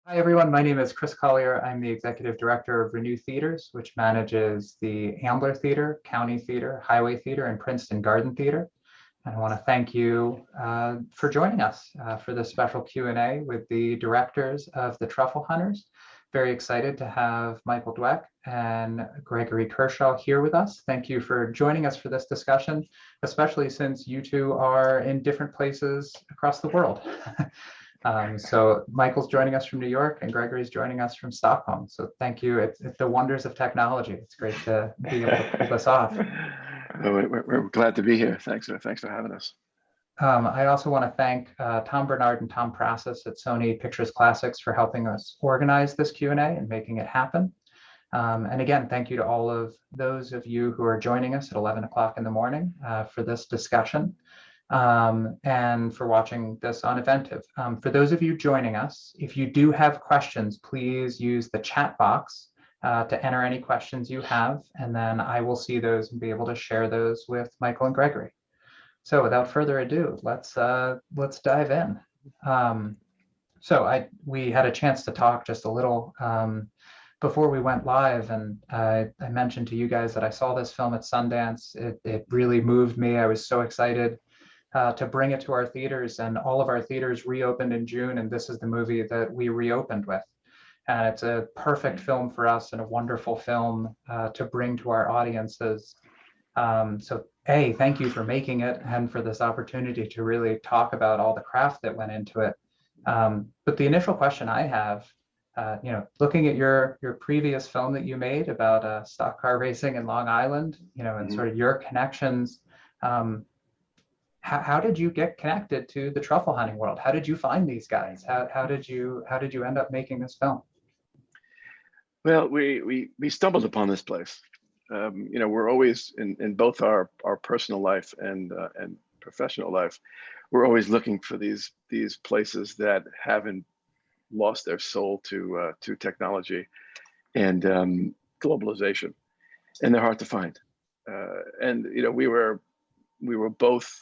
Hi, everyone. My name is Chris Collier. I'm the Executive Director of Renew Theaters, which manages the Ambler Theater, County Theater, Highway Theater, and Princeton Garden Theater. And I want to thank you for joining us for this special Q&A with the directors of the Truffle Hunters. Very excited to have Michael Dweck and Gregory Kershaw here with us. Thank you for joining us for this discussion, especially since you two are in different places across the world. So Michael's joining us from New York and Gregory's joining us from Stockholm. So thank you. It's the wonders of technology. It's great to be able to pull this off. We're glad to be here. Thanks for having us. I also want to thank Tom Bernard and Tom Prassis at Sony Pictures Classics for helping us organize this Q&A and making it happen. And again, thank you to all of those of you who are joining us at 11 o'clock in the morning for this discussion. And for watching this on Eventive. For those of you joining us, if you do have questions, please use the chat box to enter any questions you have, and then I will see those and be able to share those with Michael and Gregory. So without further ado, let's dive in. We had a chance to talk just a little before we went live, and I mentioned to you guys that I saw this film at Sundance. It really moved me. I was so excited to bring it to our theaters, and all of our theaters reopened in June, and this is the movie that we reopened with. And it's a perfect film for us and a wonderful film to bring to our audiences. So thank you for making it and for this opportunity to really talk about all the craft that went into it. But the initial question I have, looking at your previous film that you made about stock car racing in Long Island, and sort of your connections, how did you get connected to the truffle hunting world? How did you find these guys? How did you end up making this film? Well, we stumbled upon this place. We're always in both our personal life and professional life, we're always looking for these places that haven't lost their soul to technology and globalization, and they're hard to find. And we were both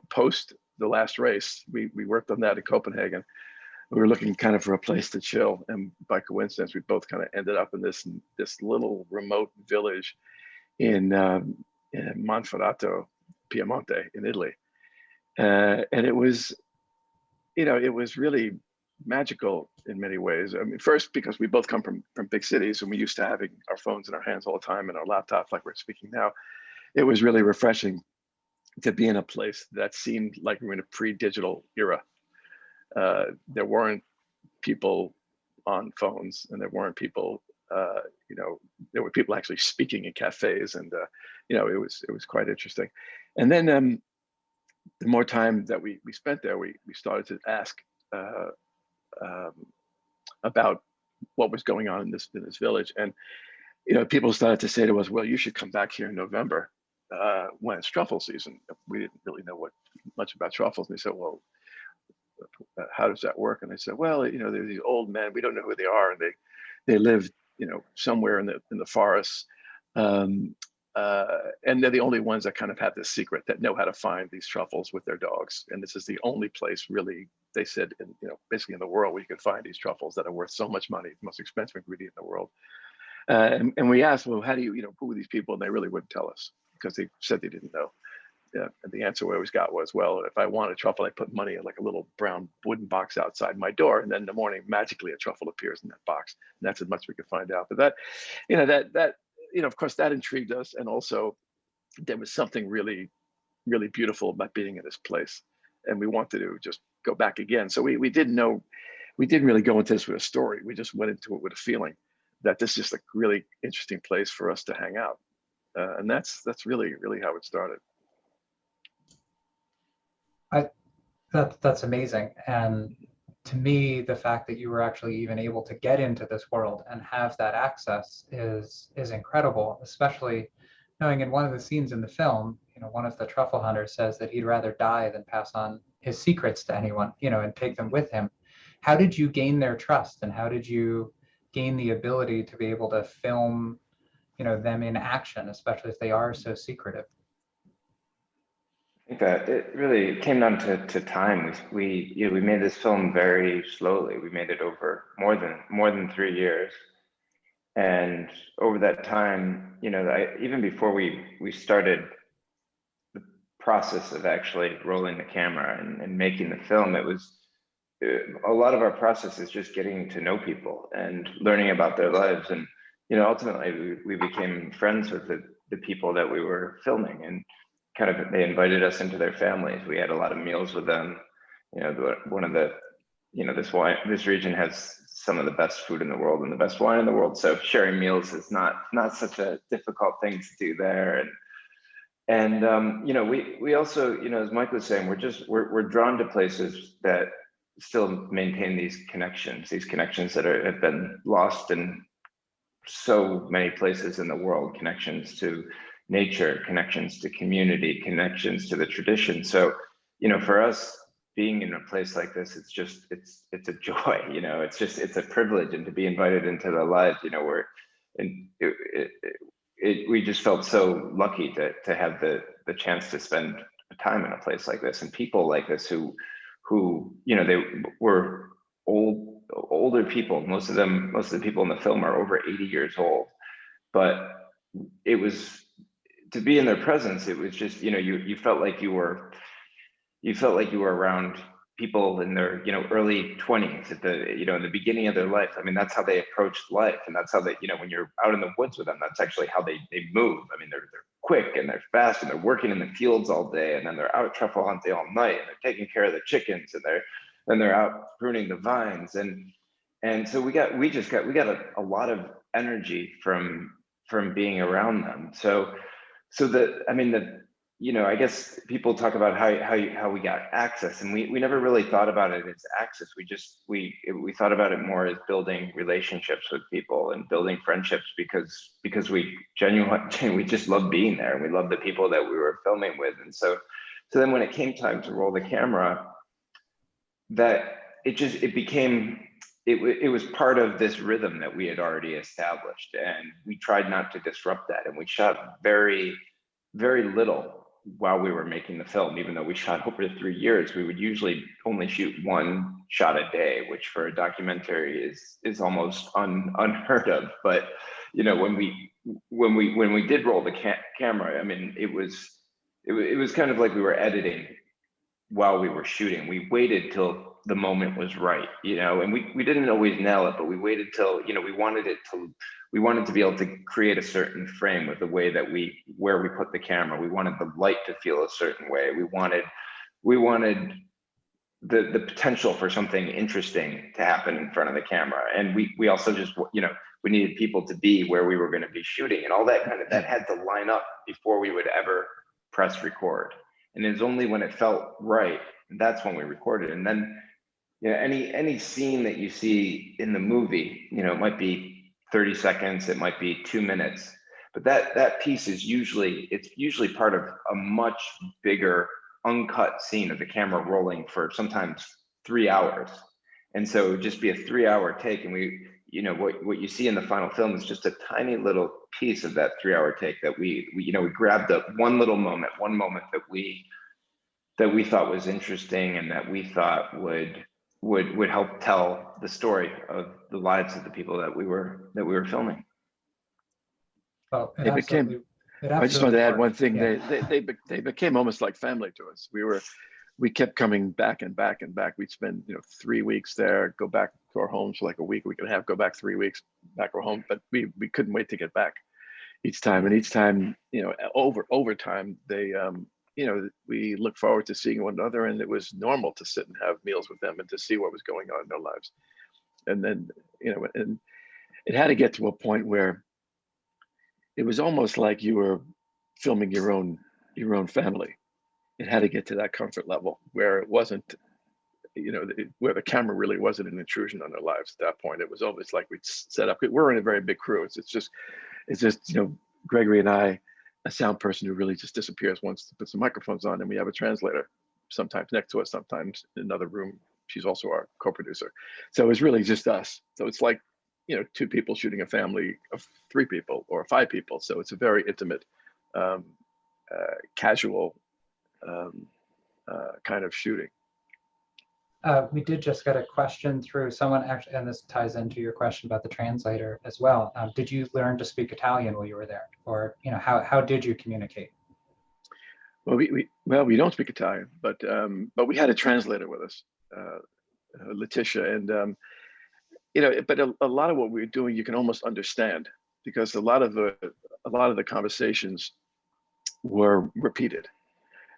post the last race, we worked on that in Copenhagen. We were looking kind of for a place to chill, and by coincidence, we both kind of ended up in this little remote village in Monferrato, Piemonte, in Italy, and it was really magical in many ways. I mean, first because we both come from big cities, and we used to having our phones in our hands all the time and our laptops like we're speaking now. It was really refreshing to be in a place that seemed like we were in a pre-digital era. There weren't people on phones, and there weren't people, there were people actually speaking in cafes, and it was quite interesting. And then the more time that we spent there, we started to ask about what was going on in this village, and people started to say to us, "Well, you should come back here in November when it's truffle season." We didn't really know much about truffles, and they said, "Well, how does that work?" And I said, "Well, they're these old men. We don't know who they are, and they live, somewhere in the forests, and they're the only ones that kind of have this secret, that know how to find these truffles with their dogs. And this is the only place, really," they said, basically in the world, where you can find these truffles that are worth so much money, the most expensive ingredient in the world." And we asked, "Well, how do you, who are these people?" And they really wouldn't tell us, because they said they didn't know. Yeah, and the answer we always got was, "Well, if I want a truffle, I put money in like a little brown wooden box outside my door, and then in the morning, magically a truffle appears in that box." And that's as much we could find out. But that, of course, that intrigued us, and also there was something really, really beautiful about being in this place, and we wanted to just go back again. So we didn't really go into this with a story. We just went into it with a feeling that this is a really interesting place for us to hang out, and that's really, really how it started. That's amazing. And to me, the fact that you were actually even able to get into this world and have that access is incredible, especially knowing in one of the scenes in the film, one of the truffle hunters says that he'd rather die than pass on his secrets to anyone, and take them with him. How did you gain their trust, and how did you gain the ability to be able to film, them in action, especially if they are so secretive? that it really came down to time. We made this film very slowly. We made it over more than 3 years. And over that time, even before we started the process of actually rolling the camera and making the film, it was a lot of our process is just getting to know people and learning about their lives. And, ultimately we became friends with the people that we were filming, and kind of, they invited us into their families. We had a lot of meals with them. One of the, this region has some of the best food in the world and the best wine in the world. So sharing meals is not such a difficult thing to do there. We also, as Mike was saying, we're drawn to places that still maintain these connections that have been lost in so many places in the world, connections to nature, connections to community, connections to the tradition. So, for us, being in a place like this, it's a joy, it's a privilege, and to be invited into the lives, we just felt so lucky to have the chance to spend time in a place like this, and people like this who they were older people. Most of the people in the film are over 80 years old, but it was, to be in their presence, it was just, you felt like you were around people in their early 20s, at the in the beginning of their life. I mean, that's how they approached life, and that's how they, when you're out in the woods with them, that's actually how they move. I mean, they're quick and they're fast, and they're working in the fields all day, and then they're out truffle hunting all night, and they're taking care of the chickens, and they're out pruning the vines, and so we got a lot of energy from being around them. I guess people talk about how we got access, and we never really thought about it as access. We thought about it more as building relationships with people and building friendships, because we genuinely we just love being there, and we love the people that we were filming with. And so then when it came time to roll the camera, that it was part of this rhythm that we had already established, and we tried not to disrupt that. And we shot very, very little while we were making the film. Even though we shot over 3 years, we would usually only shoot one shot a day, which for a documentary is almost unheard of. But when we did roll the camera, I mean, it was kind of like we were editing while we were shooting. We waited till the moment was right, and we didn't always nail it, but we waited till, we wanted to be able to create a certain frame with the way that where we put the camera. We wanted the light to feel a certain way. We wanted the potential for something interesting to happen in front of the camera. And we also just, we needed people to be where we were going to be shooting, and all that that had to line up before we would ever press record. And it was only when it felt right, that's when we recorded. And then, any scene that you see in the movie, it might be 30 seconds, it might be 2 minutes, but that piece is usually part of a much bigger uncut scene of the camera rolling for sometimes 3 hours. And so it would just be a 3-hour take, and what you see in the final film is just a tiny little piece of that 3-hour take that we grabbed up one moment that we thought was interesting, and that we thought would help tell the story of the lives of the people that we were filming. Well, I just wanted to add one thing. Yeah. They became almost like family to us. We kept coming back and back and back. We'd spend 3 weeks there, go back to our homes for like a week and a half, go back 3 weeks, back our home. But we couldn't wait to get back each time. And each time, over time, they we looked forward to seeing one another, and it was normal to sit and have meals with them and to see what was going on in their lives. And then, and it had to get to a point where it was almost like you were filming your own family. It had to get to that comfort level where it wasn't, where the camera really wasn't an intrusion on their lives. At that point, it was almost like we'd set up. We're in a very big crew. It's just Gregory and I, a sound person who really just disappears once to put some microphones on, and we have a translator sometimes next to us, sometimes in another room. She's also our co-producer. So it was really just us. So it's like, 2 people shooting a family of 3 people or 5 people. So it's a very intimate, casual kind of shooting. We did just get a question through someone actually, and this ties into your question about the translator as well. Did you learn to speak Italian while you were there, or how did you communicate? Well, we don't speak Italian, but we had a translator with us, Letitia, and but a lot of what we were doing you can almost understand, because a lot of the conversations were repeated.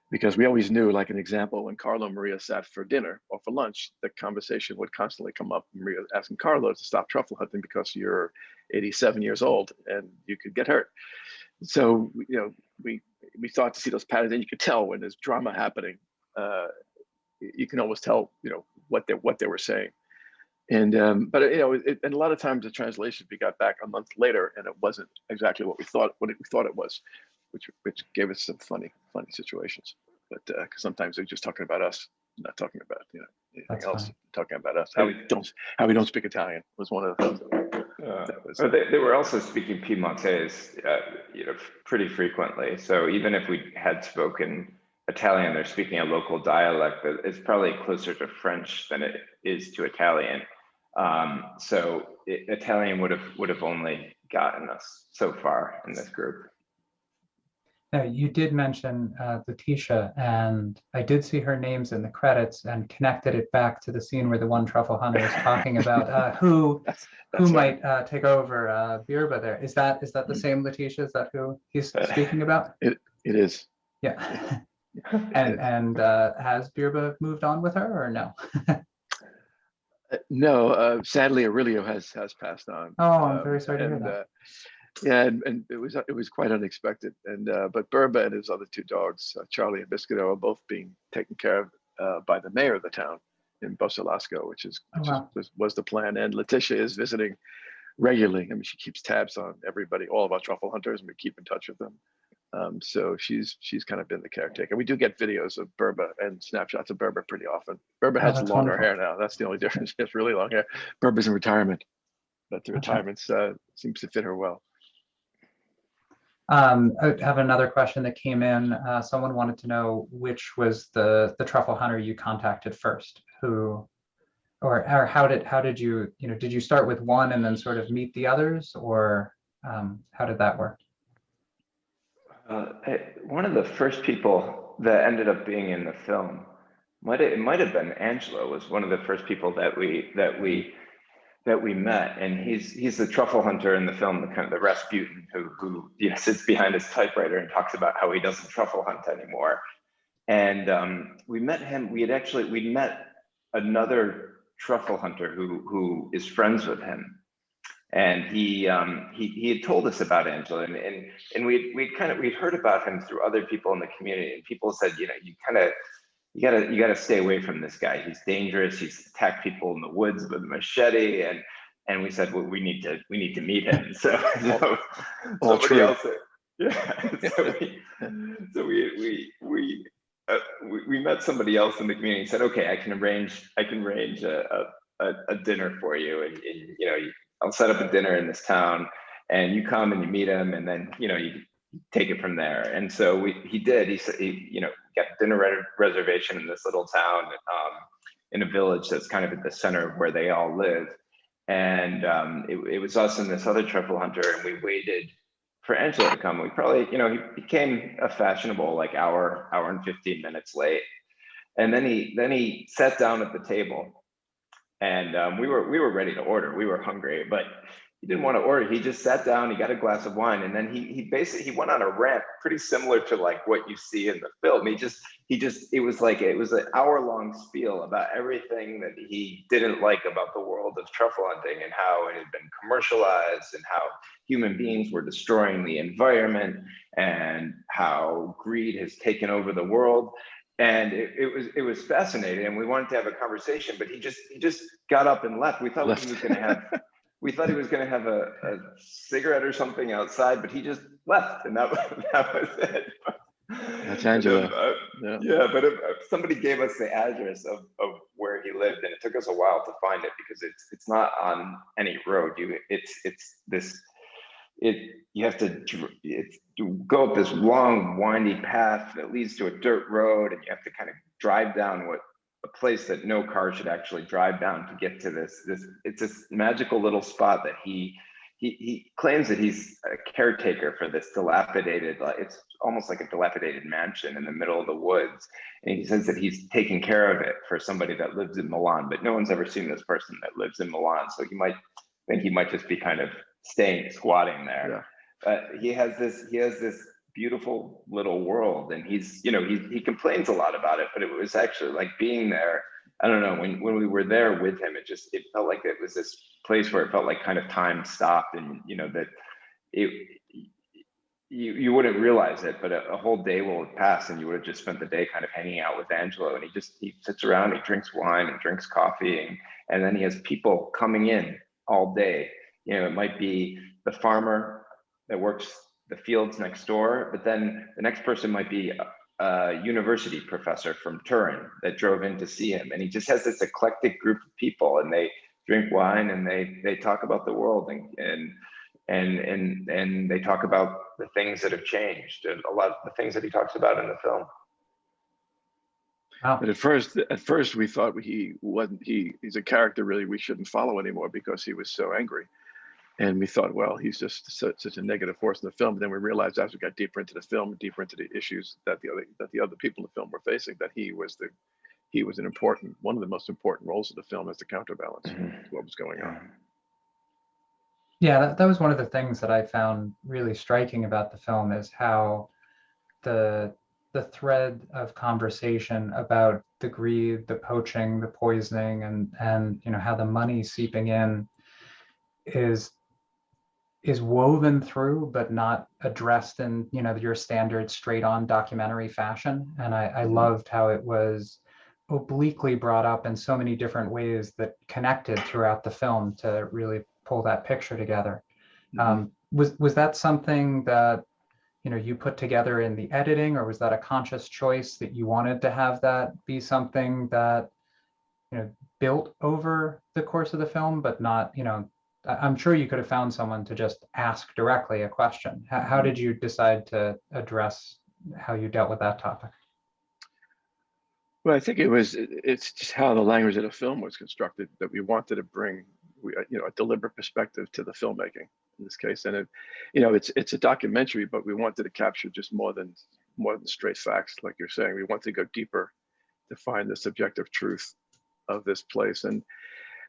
Because we always knew, like an example, when Carlo and Maria sat for dinner or for lunch, the conversation would constantly come up. Maria asking Carlo to stop truffle hunting because you're 87 years old and you could get hurt. So, we thought to see those patterns, and you could tell when there's drama happening. You can always tell, what they were saying. And but and a lot of times the translations we got back a month later, and it wasn't exactly what we thought it was, which gave us some funny situations. But because sometimes they're just talking about us, not talking about anything That's else. funny. Talking about us, how we don't speak Italian was one of the things that was. They were also speaking Piemontese, pretty frequently. So even if we had spoken Italian, they're speaking a local dialect that is probably closer to French than it is to Italian. So Italian would have only gotten us so far in this group. Now, you did mention Letitia, and I did see her names in the credits and connected it back to the scene where the one truffle hunter is talking about who right. might take over Birba there. Is that the same Letitia? Is that who he's speaking about? It is. Yeah. and has Birba moved on with her or no? No, sadly, Aurelio has passed on. Oh, I'm very sorry to hear that. Yeah, and it was quite unexpected. And but Birba and his other two dogs, Charlie and Biscuito, are both being taken care of by the mayor of the town in Bosalasco, which was the plan. And Letitia is visiting regularly. I mean, she keeps tabs on everybody, all of our truffle hunters, and we keep in touch with them. So she's kind of been the caretaker. We do get videos of Birba and snapshots of Birba pretty often. Birba has longer hair now. That's the only difference. She has really long hair. Birba's in retirement, but the retirement seems to fit her well. I have another question that came in. Someone wanted to know which was the truffle hunter you contacted first, or how did you did you start with one and then sort of meet the others, or how did that work? One of the first people that ended up being in the film it might have been Angelo. Was one of the first people that we met, and he's the truffle hunter in the film, the Rasputin who sits behind his typewriter and talks about how he doesn't truffle hunt anymore. And we met him. We'd met another truffle hunter who is friends with him, and he had told us about Angelo, and we'd heard about him through other people in the community, and people said, you gotta stay away from this guy. He's dangerous. He's attacked people in the woods with a machete, and we said, well, we need to meet him. So somebody else, so we met somebody else in the community and said, okay, I can arrange a dinner for you, and I'll set up a dinner in this town, and you come and you meet him, and then you take it from there. And so he did. He got a dinner reservation in this little town, in a village that's kind of at the center of where they all live. And it was us and this other truffle hunter, and we waited for Angelo to come. We probably, he became a fashionable like hour and 15 minutes late. And then he sat down at the table, and we were ready to order. We were hungry, but he didn't want to order. He just sat down, he got a glass of wine, and then he basically went on a rant pretty similar to like what you see in the film. It was an hour-long spiel about everything that he didn't like about the world of truffle hunting, and how it had been commercialized, and how human beings were destroying the environment, and how greed has taken over the world. And it was fascinating, and we wanted to have a conversation, but he just got up and left. We thought he was going to have we thought he was going to have a cigarette or something outside, but he just left, and that was it. That's Angelo. Yeah, but if somebody gave us the address of where he lived, and it took us a while to find it, because it's not on any road. It's this you have to go up this long, windy path that leads to a dirt road, and you have to kind of drive down a place that no car should actually drive down to get to this. It's this magical little spot that he claims that he's a caretaker for this dilapidated, it's almost like a dilapidated mansion in the middle of the woods. And he says that he's taking care of it for somebody that lives in Milan, but no one's ever seen this person that lives in Milan. So you might think he might just be kind of squatting there. Yeah. But he has this beautiful little world, and he complains a lot about it, but it was actually like being there. I don't know, when we were there with him, it felt like it was this place where it felt like kind of time stopped, and that you wouldn't realize it, but a whole day will have passed and you would have just spent the day kind of hanging out with Angelo, and he sits around, he drinks wine and drinks coffee, and then he has people coming in all day. It might be the farmer that works the fields next door, but then the next person might be a university professor from Turin that drove in to see him. And he just has this eclectic group of people, and they drink wine and they talk about the world, and they talk about the things that have changed, and a lot of the things that he talks about in the film. Wow. But at first we thought he's a character really we shouldn't follow anymore because he was so angry. And we thought, well, he's just such a negative force in the film. But then we realized as we got deeper into the film, deeper into the issues that the other people in the film were facing, that he was one of the most important roles of the film as the counterbalance to what was going on. Yeah, that was one of the things that I found really striking about the film, is how the thread of conversation about the greed, the poaching, the poisoning, and how the money seeping in is woven through, but not addressed in your standard straight on documentary fashion. And I loved how it was obliquely brought up in so many different ways that connected throughout the film to really pull that picture together. Was that something that you put together in the editing, or was that a conscious choice that you wanted to have that be something that built over the course of the film, but not I'm sure you could have found someone to just ask directly a question. How did you decide to address how you dealt with that topic? Well, I think it's just how the language of the film was constructed, that we wanted to bring a deliberate perspective to the filmmaking in this case. And it's a documentary, but we wanted to capture just more than straight facts, like you're saying. We wanted to go deeper to find the subjective truth of this place. And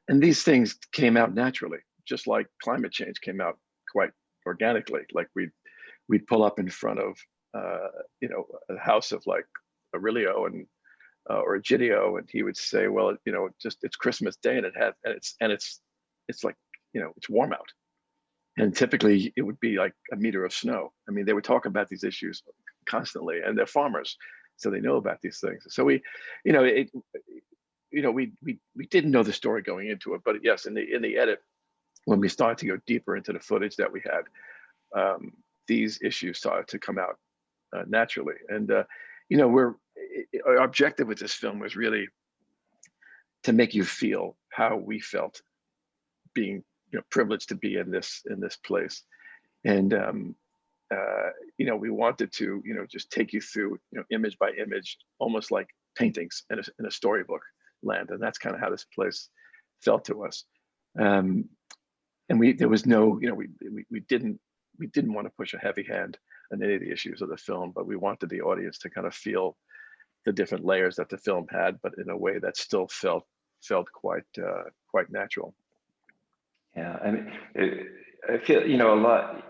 these things came out naturally, just like climate change came out quite organically. Like we'd pull up in front of a house of like Aurelio or Egidio, and he would say, well, it's Christmas Day, and it's like it's warm out, and typically it would be like a meter of snow. I mean, they would talk about these issues constantly, and they're farmers, so they know about these things. So we didn't know the story going into it, but yes, in the edit, when we started to go deeper into the footage that we had, these issues started to come out naturally. And our objective with this film was really to make you feel how we felt being privileged to be in this place. And we wanted to just take you through image by image, almost like paintings in a storybook land. And that's kind of how this place felt to us. And there was no, we didn't want to push a heavy hand on any of the issues of the film, but we wanted the audience to kind of feel the different layers that the film had, but in a way that still felt quite natural. Yeah, I mean, I feel a lot.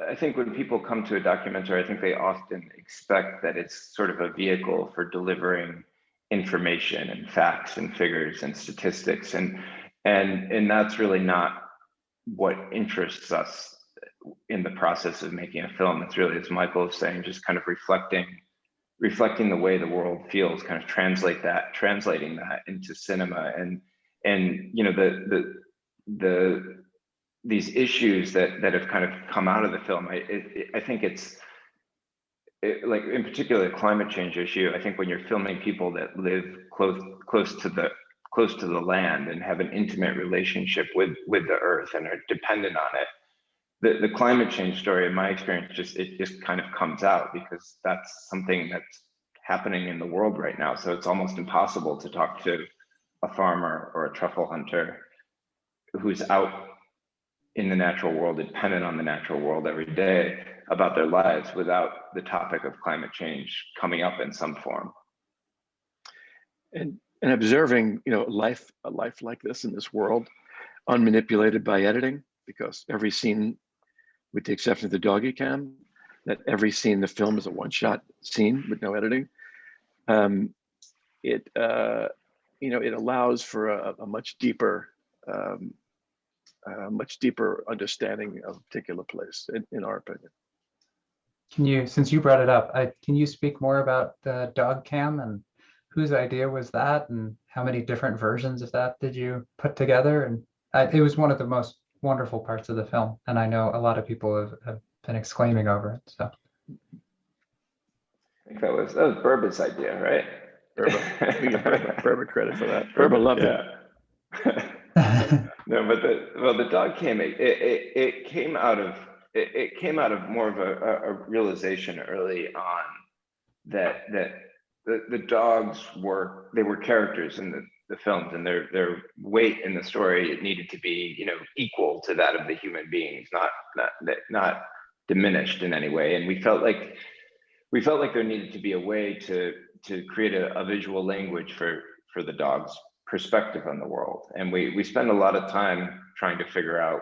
I think when people come to a documentary, I think they often expect that it's sort of a vehicle for delivering information and facts and figures and statistics, and that's really not what interests us in the process of making a film. It's really, as Michael is saying, just kind of reflecting the way the world feels, kind of translating that into cinema, and these issues that have kind of come out of the film. I think it's like, in particular, the climate change issue. I think when you're filming people that live close to the land and have an intimate relationship with the earth and are dependent on it, the climate change story, in my experience, it just kind of comes out because that's something that's happening in the world right now. So it's almost impossible to talk to a farmer or a truffle hunter who's out in the natural world, dependent on the natural world every day about their lives without the topic of climate change coming up in some form. And observing, you know, a life like this in this world, unmanipulated by editing, because every scene, with the exception of the doggy cam, that every scene in the film is a one-shot scene with no editing. It you know, it allows for a much deeper understanding of a particular place, in our opinion. Can you, since you brought it up, can you speak more about the dog cam and whose idea was that, and how many different versions of that did you put together? And it was one of the most wonderful parts of the film, and I know a lot of people have been exclaiming over it. So I think that was Burba's idea, right? Burba, we give Burba credit for that. Burba loved it. No, but the dog came. It came out of more of a realization early on that the dogs were characters in the films, and their weight in the story needed to be, you know, equal to that of the human beings, not diminished in any way. And we felt like there needed to be a way to create a visual language for the dog's perspective on the world. And we spend a lot of time trying to figure out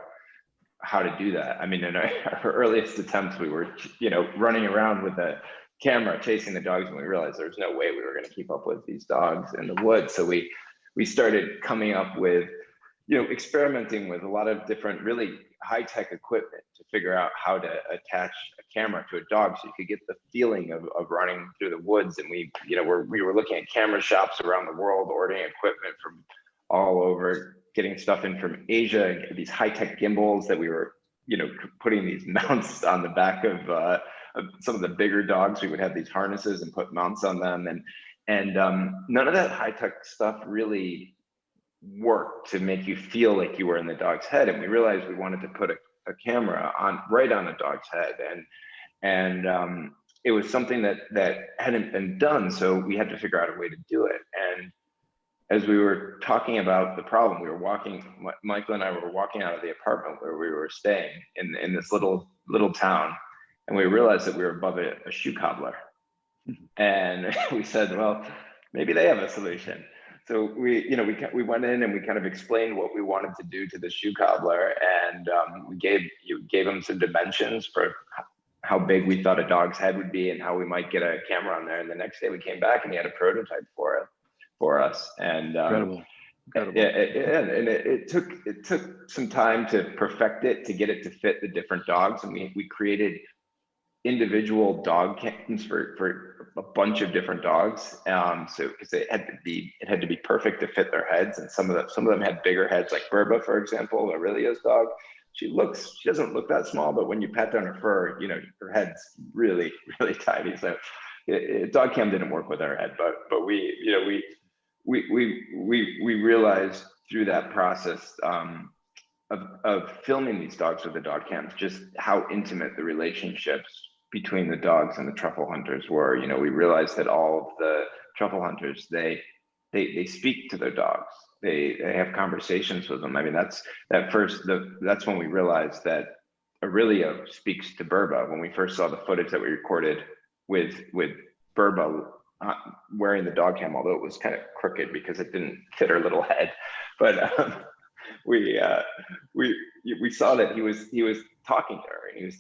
how to do that. I mean, in our earliest attempts, we were, you know, running around with a camera chasing the dogs, and we realized there's no way we were going to keep up with these dogs in the woods. So we started coming up with, you know, experimenting with a lot of different really high-tech equipment to figure out how to attach a camera to a dog so you could get the feeling of running through the woods. And we were looking at camera shops around the world, ordering equipment from all over, getting stuff in from Asia, these high-tech gimbals that we were, you know, putting these mounts on the back of some of the bigger dogs. We would have these harnesses and put mounts on them, and none of that high-tech stuff really worked to make you feel like you were in the dog's head. And we realized we wanted to put a camera right on a dog's head, and it was something that hadn't been done, so we had to figure out a way to do it. And as we were talking about the problem, Michael and I were walking out of the apartment where we were staying in this little town, and we realized that we were above a shoe cobbler. And we said, well, maybe they have a solution. So we went in and we kind of explained what we wanted to do to the shoe cobbler, and we gave him some dimensions for how big we thought a dog's head would be and how we might get a camera on there. And the next day we came back and he had a prototype for us. And Incredible. yeah, and it took some time to perfect it, to get it to fit the different dogs, and we created individual dog cams for a bunch of different dogs. So because it had to be perfect to fit their heads, and some of them had bigger heads, like Burba, for example, Aurelio's dog. She doesn't look that small, but when you pat down her fur, you know, her head's really, really tiny. So dog cam didn't work with her head, but we realized through that process of filming these dogs with the dog cams just how intimate the relationships between the dogs and the truffle hunters were. You know, we realized that all of the truffle hunters, they speak to their dogs. They have conversations with them. I mean, that's when we realized that Aurelio speaks to Burba. When we first saw the footage that we recorded with Burba wearing the dog cam, although it was kind of crooked because it didn't fit her little head, but we saw that he was talking to her, and he was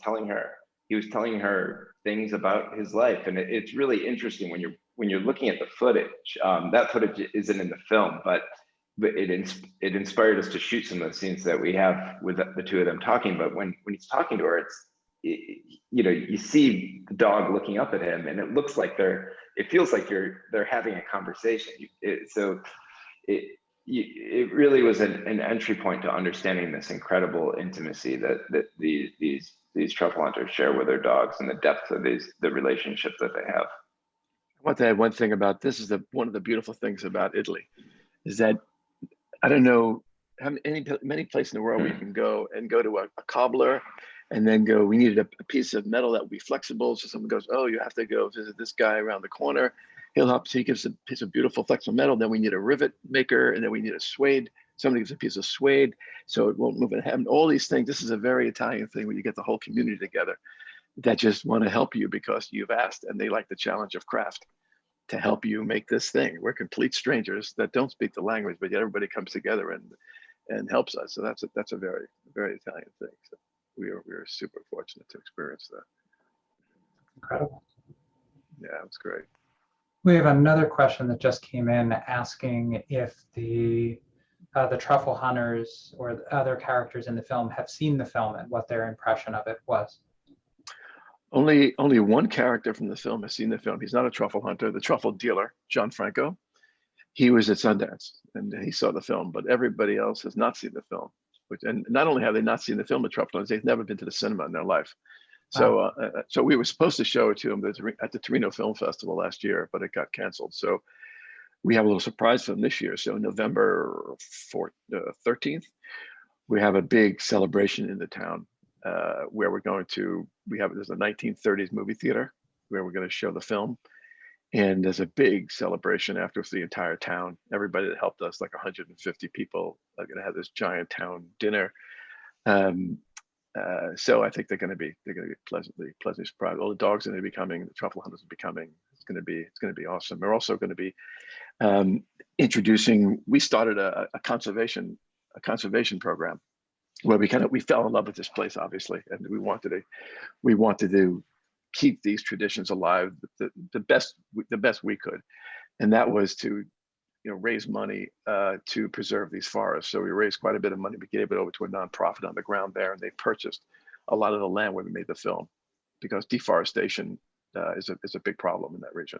telling her things about his life. And it's really interesting when you're looking at the footage. That footage isn't in the film, but it inspired us to shoot some of the scenes that we have with the two of them talking. But when he's talking to her, you know, you see the dog looking up at him, and it looks like it feels like they're having a conversation. It really was an entry point to understanding this incredible intimacy that these truffle hunters share with their dogs, and the depth of the relationship that they have. I want to add one thing about this. Is one of the beautiful things about Italy is that I don't know how many places in the world where you can go to a cobbler and then go, we needed a piece of metal that would be flexible. So someone goes, oh, you have to go visit this guy around the corner. He'll help. So he gives a piece of beautiful flexible metal. Then we need a rivet maker, and then we need a suede. Somebody gives a piece of suede so it won't move. And all these things. This is a very Italian thing where you get the whole community together that just want to help you because you've asked, and they like the challenge of craft to help you make this thing. We're complete strangers that don't speak the language, but yet everybody comes together and helps us. So that's a very, very Italian thing. So we are super fortunate to experience that. Incredible. Yeah, it's great. We have another question that just came in asking if the Truffle Hunters or the other characters in the film have seen the film and what their impression of it was. Only one character from the film has seen the film. He's not a truffle hunter, the truffle dealer, John Franco. He was at Sundance and he saw the film, but everybody else has not seen the film. And not only have they not seen the film, the Truffle Hunters, they've never been to the cinema in their life. So, so we were supposed to show it to them at the Torino Film Festival last year, but it got canceled. So we have a little surprise for them this year. So November 13th, we have a big celebration in the town where we're going to, there's a 1930s movie theater where we're going to show the film. And there's a big celebration after for the entire town. Everybody that helped us, like 150 people, are going to have this giant town dinner. So I think they're going to be pleasantly surprised. All the dogs are going to be coming. The Truffle Hunters will be coming. It's going to be awesome. We're also going to be introducing. We started a conservation program where we fell in love with this place, obviously, and we wanted to keep these traditions alive the best we could, and that was to raise money to preserve these forests. So we raised quite a bit of money. We gave it over to a nonprofit on the ground there, and they purchased a lot of the land where we made the film, because deforestation is a big problem in that region.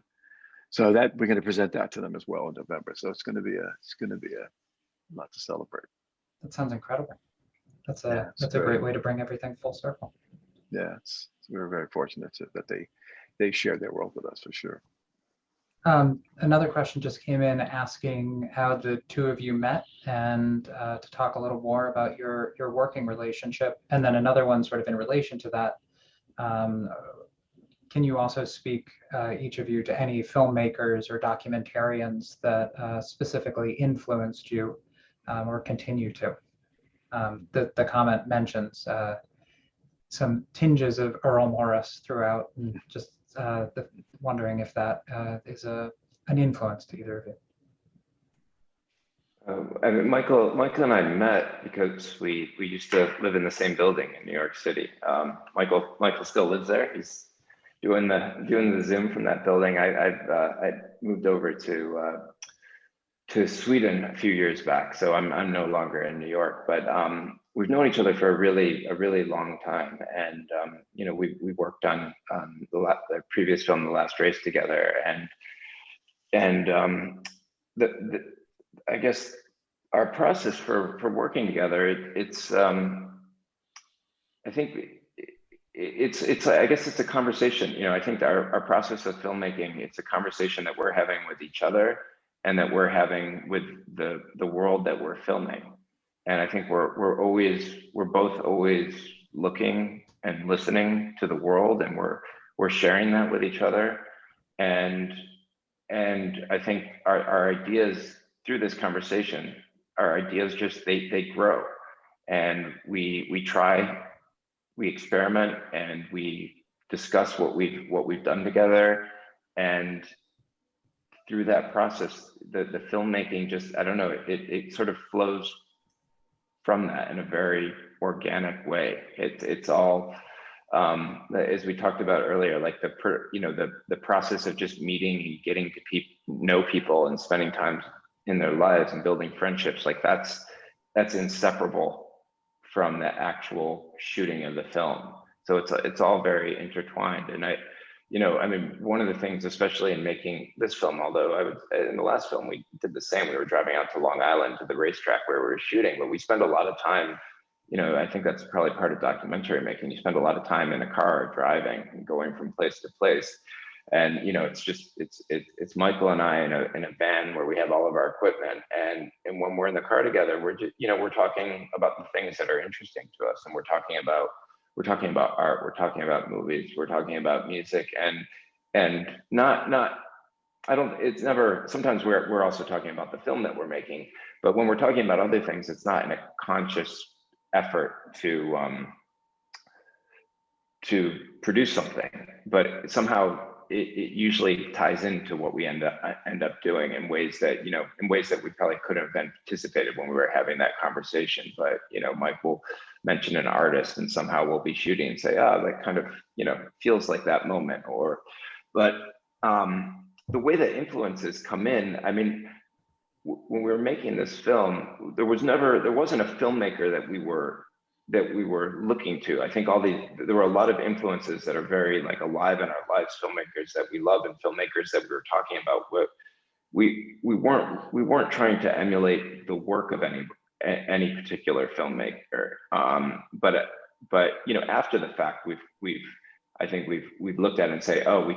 So that we're going to present that to them as well in November. So it's going to be a lot to celebrate. That sounds incredible. That's a great way to bring everything full circle. Yeah, we were very fortunate that they shared their world with us for sure. Another question just came in asking how the two of you met, and to talk a little more about your working relationship. And then another one sort of in relation to that. Can you also speak, each of you, to any filmmakers or documentarians that specifically influenced you or continue to? The comment mentions some tinges of Earl Morris throughout, and just wondering if that is an influence to either of you. I mean, Michael and I met because we used to live in the same building in New York City. Michael still lives there. He's doing the Zoom from that building. I moved over to Sweden a few years back, so I'm no longer in New York. But we've known each other for a really long time, and we worked on the previous film, The Last Race, together, and I guess our process for working together, I think I guess it's a conversation. I think our process of filmmaking, it's a conversation that we're having with each other and that we're having with the world that we're filming. And I think we're both always looking and listening to the world, and we're sharing that with each other. And I think our ideas through this conversation, our ideas just they grow, and we try, we experiment, and we discuss what we've done together. And through that process, the filmmaking just, I don't know, it sort of flows from that in a very organic way. It's all, as we talked about earlier, like the process of just meeting and getting to know people and spending time in their lives and building friendships, like that's inseparable from the actual shooting of the film. So it's all very intertwined. And I mean, one of the things, especially in making this film, although in the last film, we did the same. We were driving out to Long Island to the racetrack where we were shooting, but we spend a lot of time, I think that's probably part of documentary making. You spend a lot of time in a car driving and going from place to place. And, it's Michael and I in a van where we have all of our equipment. And when we're in the car together, we're just, we're talking about the things that are interesting to us. And we're talking about we're talking about art, we're talking about movies, we're talking about music, and not I don't, it's never, sometimes we're also talking about the film that we're making, but when we're talking about other things, it's not in a conscious effort to produce something, but somehow it usually ties into what we end up doing in ways that, in ways that we probably couldn't have anticipated when we were having that conversation. But, Mike will mention an artist and somehow we'll be shooting and say, oh, that kind of, feels like that moment. But the way that influences come in, I mean, when we were making this film, there wasn't a filmmaker that we were looking to. I think there were a lot of influences that are very like alive in our lives, filmmakers that we love and filmmakers that we were talking about. We weren't trying to emulate the work of any particular filmmaker. But after the fact, I think we've looked at it and say, oh, we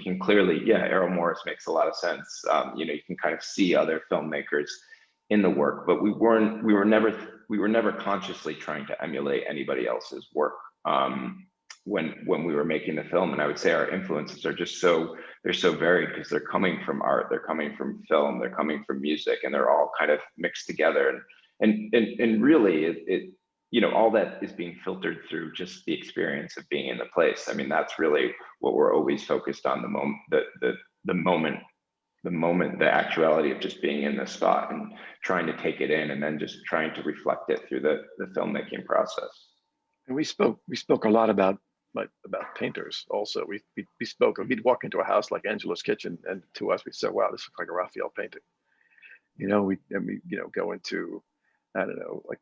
can clearly, yeah, Errol Morris makes a lot of sense. You can kind of see other filmmakers in the work, but we were never consciously trying to emulate anybody else's work when we were making the film. And I would say our influences are just they're so varied because they're coming from art, they're coming from film, they're coming from music, and they're all kind of mixed together. And really all that is being filtered through just the experience of being in the place. I mean, that's really what we're always focused on, the moment, the actuality of just being in the spot and trying to take it in and then just trying to reflect it through the filmmaking process. And we spoke a lot about painters also. We spoke, we'd walk into a house like Angela's Kitchen, and to us, we said, wow, this looks like a Raphael painting. We go into, I don't know, like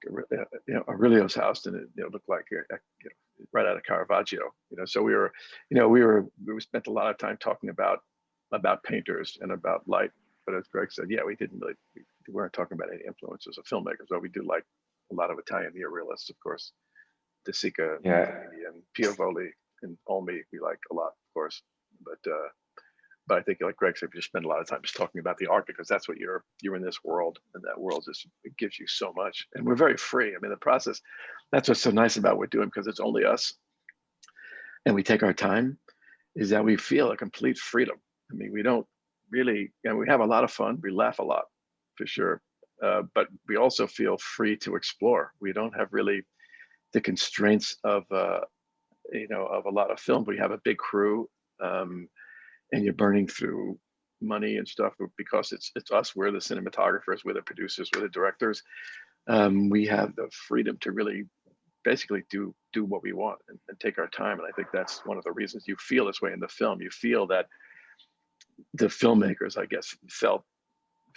Aurelio's house, and it looked like right out of Caravaggio. So we spent a lot of time talking about painters and about light. But as Greg said, yeah, we weren't talking about any influences of filmmakers, but we do like a lot of Italian neorealists, of course. De Sica and Piovoli and Olmi we like a lot, of course. But I think, like Greg said, we just spend a lot of time just talking about the art because that's what you're in this world, and that world it gives you so much. And we're very free. I mean, the process, that's what's so nice about what we're doing, because it's only us and we take our time, is that we feel a complete freedom. I mean, we don't really, and we have a lot of fun. We laugh a lot, for sure. But we also feel free to explore. We don't have really the constraints of a lot of film. We have a big crew, and you're burning through money and stuff because it's us. We're the cinematographers, we're the producers, we're the directors. We have the freedom to really basically do what we want and take our time. And I think that's one of the reasons you feel this way in the film. You feel that the filmmakers, I guess, felt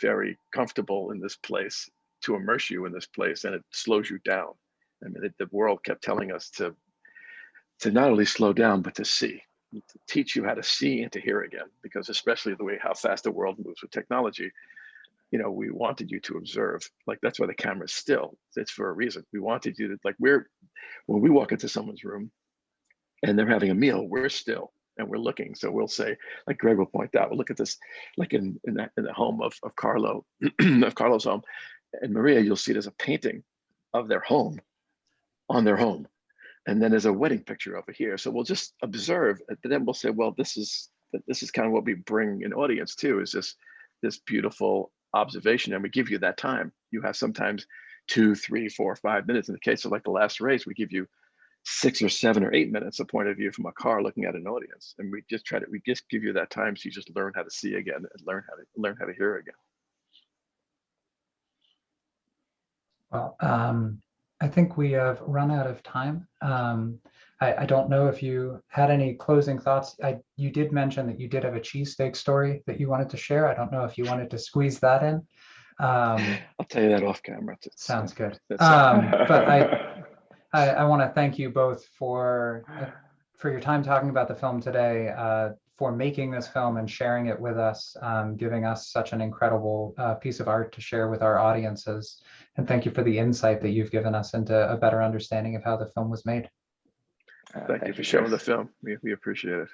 very comfortable in this place to immerse you in this place, and it slows you down. I mean, the world kept telling us to not only slow down, but to see, to teach you how to see and to hear again, because especially the way how fast the world moves with technology, we wanted you to observe. Like, that's why the camera's still. It's for a reason. We wanted you to, like, when we walk into someone's room and they're having a meal, we're still and we're looking. So we'll say, like Greg will point out, we'll look at this, like in the home of Carlo, of Carlo's home, and Maria, you'll see there's a painting of their home on their home. And then there's a wedding picture over here. So we'll just observe, and then we'll say, well, this is kind of what we bring an audience to, is this beautiful observation. And we give you that time. You have sometimes 2, 3, 4, 5 minutes. In the case of like The Last Race, we give you 6 or 7 or 8 minutes of point of view from a car looking at an audience. And we just give you that time, so you just learn how to see again and learn how to hear again. Well, I think we have run out of time. I don't know if you had any closing thoughts. You did mention that you did have a cheesesteak story that you wanted to share. I don't know if you wanted to squeeze that in. I'll tell you that off camera. Sounds good. But I want to thank you both for your time talking about the film today, for making this film and sharing it with us, giving us such an incredible piece of art to share with our audiences. And thank you for the insight that you've given us into a better understanding of how the film was made. Thank you for showing the film. We appreciate it.